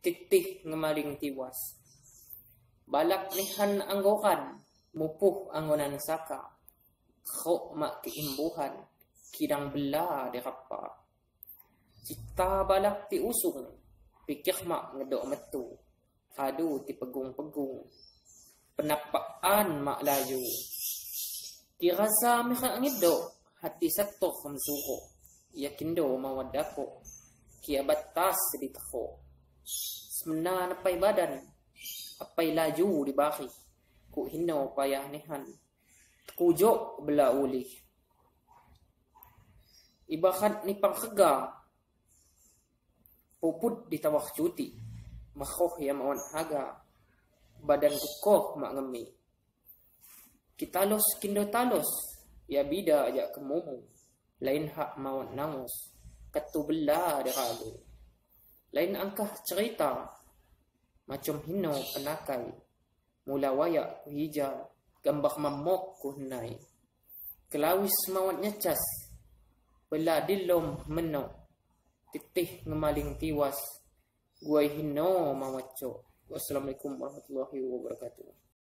titih ngemaling tiwas. Balak nihan anggokan, mupuh angonan saka. Kho mak keimbuhan, kidang bela dirapa. Cita balak ti usung, pikir mak ngedok metu. Kadu ti pegung-pegung, penapaan mak layu. Tirasa mika ngedok, hati satok kamsuko. Yakin do mawadako, kia batas ditako. Semena napay badan, apay laju di baki. Ku hinaw payah nihan, kujo bela uli. Ibakat ni pangkega, puput di tawak cuti. Makoh ya mawan haga, badan kukoh mak ngemi. Kitalos kindo talos, ya bida aja kemumu. Lain hak mawan nangus, katubela deralu. Lain angkah cerita, macam hino penakai. Mula wayak ku hijau, gambar mamok ku henai. Kelawis mawan nyacas, bela dilom menok. Titih ngemaling tiwas, guai hino mamaco. Wassalamualaikum warahmatullahi wabarakatuh.